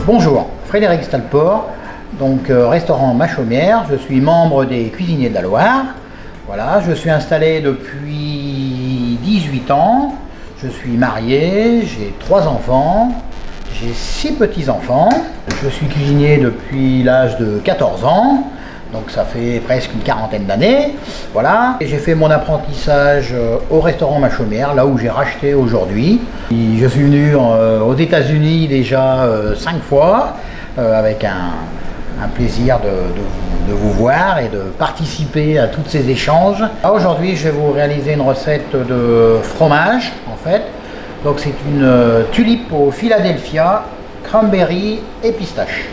Bonjour, Frédéric Stalport, donc restaurant Ma Chaumière. Je suis membre des Cuisiniers de la Loire. Voilà, je suis installé depuis 18 ans. Je suis marié, j'ai 3 enfants, j'ai 6 petits-enfants. Je suis cuisinier depuis l'âge de 14 ans. Donc ça fait presque une quarantaine d'années, voilà. Et j'ai fait mon apprentissage au restaurant Ma Chaumière, là où j'ai racheté aujourd'hui. Je suis venu aux États-Unis déjà 5 fois, avec un plaisir de vous voir et de participer à tous ces échanges. Aujourd'hui, je vais vous réaliser une recette de fromage, en fait. Donc c'est une tulipe au Philadelphia, cranberry et pistache.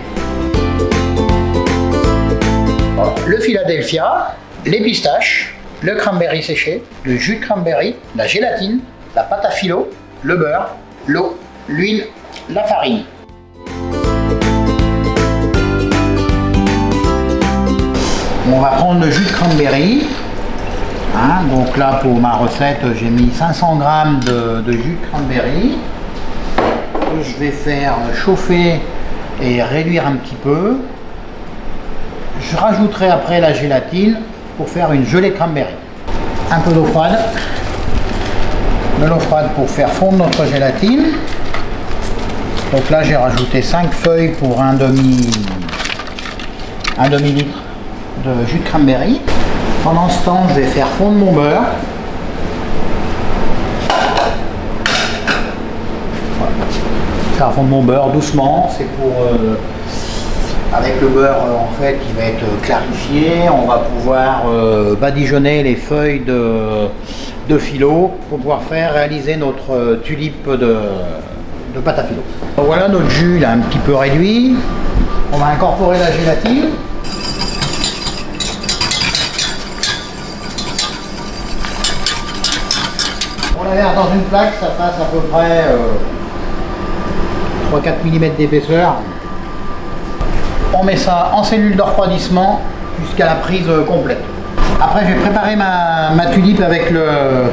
Le Philadelphia, les pistaches, le cranberry séché, le jus de cranberry, la gélatine, la pâte à filo, le beurre, l'eau, l'huile, la farine. On va prendre le jus de cranberry. Donc là, pour ma recette, j'ai mis 500 g de jus de cranberry. Que je vais faire chauffer et réduire un petit peu. Je rajouterai après la gélatine pour faire une gelée de cranberry. Un peu d'eau froide. De l'eau froide pour faire fondre notre gélatine. Donc là j'ai rajouté 5 feuilles pour un demi-litre de jus de cranberry. Pendant ce temps, je vais faire fondre mon beurre. Voilà. Faire fondre mon beurre doucement, c'est pour avec le beurre en fait qui va être clarifié, on va pouvoir badigeonner les feuilles de filo pour pouvoir réaliser notre tulipe de pâte à filo. Voilà, notre jus il est un petit peu réduit. On va incorporer la gélatine. On la verse dans une plaque, ça fasse à peu près 3-4 mm d'épaisseur. On met ça en cellule de refroidissement jusqu'à la prise complète. Après, je vais préparer ma tulipe avec la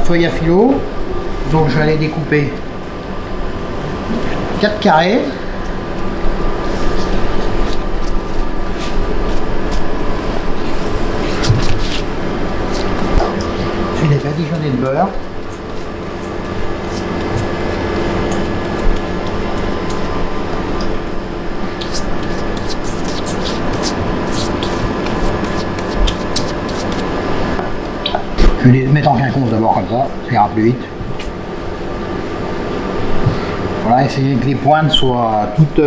feuille à filo. Donc, je vais aller découper 4 carrés. Je vais les badigeonner de beurre. Je vais les mettre en quinconce d'abord comme ça ira plus vite. Voilà, essayer que les pointes soient toutes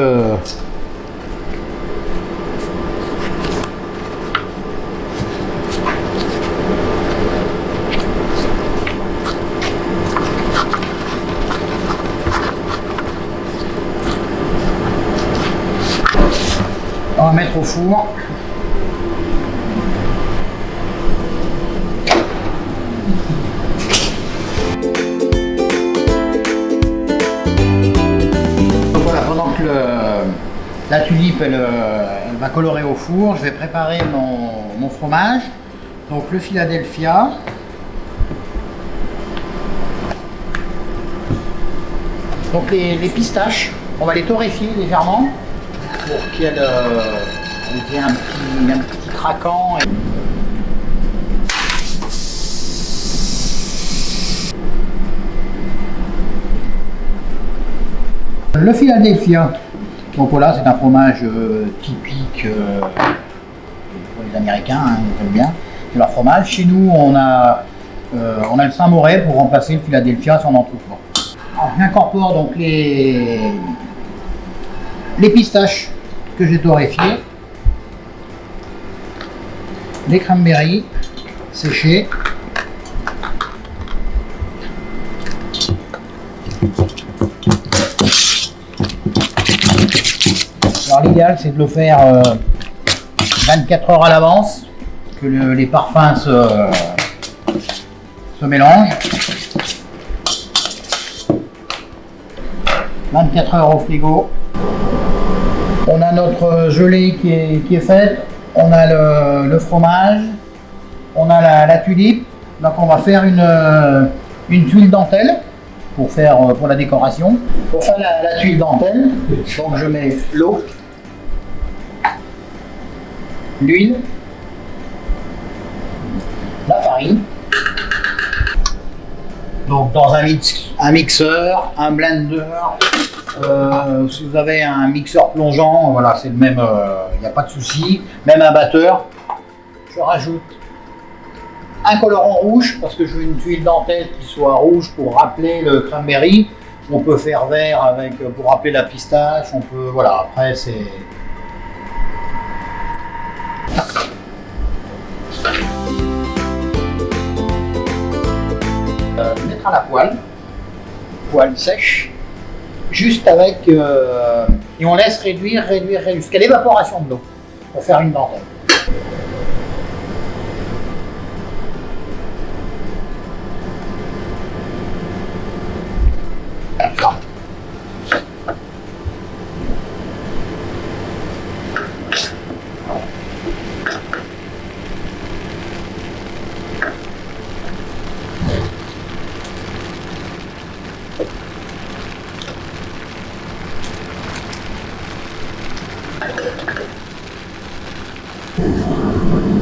on va mettre au four. La tulipe elle va colorer au four. Je vais préparer mon fromage. Donc le Philadelphia. Donc les pistaches, on va les torréfier légèrement pour qu'il y ait un petit craquant. Le Philadelphia. Donc voilà, c'est un fromage typique pour les Américains, ils aiment bien. C'est leur fromage. Chez nous, on a le Saint-Moré pour remplacer le Philadelphia si on en trouve pas. Alors, j'incorpore donc les pistaches que j'ai torréfiées, les cranberries séchés, alors l'idéal c'est de le faire 24 heures à l'avance, que les parfums se mélangent. 24 heures au frigo. On a notre gelée qui est faite, on a le fromage, on a la tulipe. Donc on va faire une une tuile dentelle pour la décoration. Pour faire la tuile dentelle, donc je mets l'eau, l'huile, la farine. Donc dans un mixeur, un blender, si vous avez un mixeur plongeant, voilà, c'est le même, il n'y a pas de souci. Même un batteur. Je rajoute un colorant rouge parce que je veux une tuile dentelle qui soit rouge pour rappeler le cranberry. On peut faire vert avec pour rappeler la pistache. On peut, voilà, après c'est. Mettre à la poêle sèche, juste avec et on laisse réduire jusqu'à l'évaporation de l'eau pour faire une dentelle.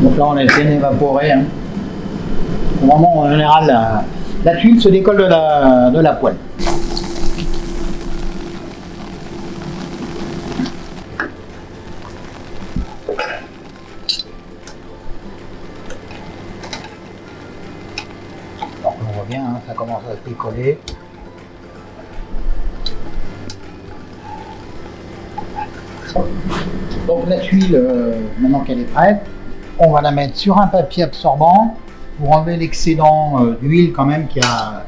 Donc là on est bien évaporé. Hein. Au moment où en général la tuile se décolle de la poêle. Alors on voit bien, hein, ça commence à se décoller. Donc la tuile, maintenant qu'elle est prête, on va la mettre sur un papier absorbant pour enlever l'excédent d'huile quand même qu'il y a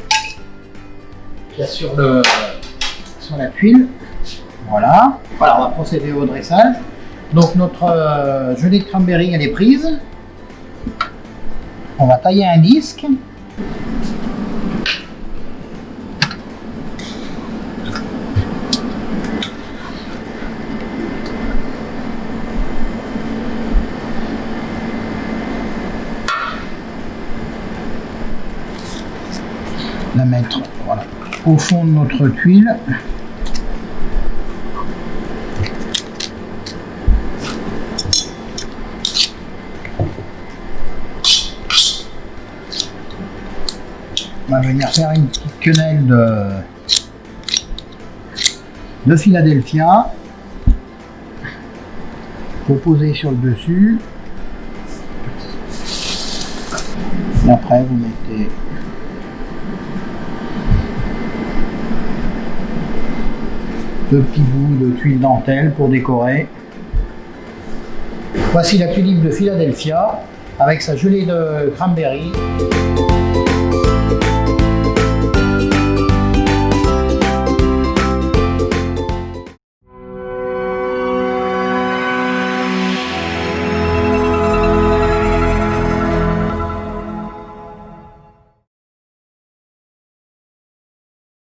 sur la tuile. Voilà. Voilà, on va procéder au dressage. Donc notre gelée de cranberry elle est prise. On va tailler un disque. La mettre voilà, au fond de notre tuile. On va venir faire une petite quenelle de Philadelphia pour poser sur le dessus. Et après vous mettez deux petits bouts de tuile dentelle pour décorer. Voici la tulipe de Philadelphia avec sa gelée de cranberry.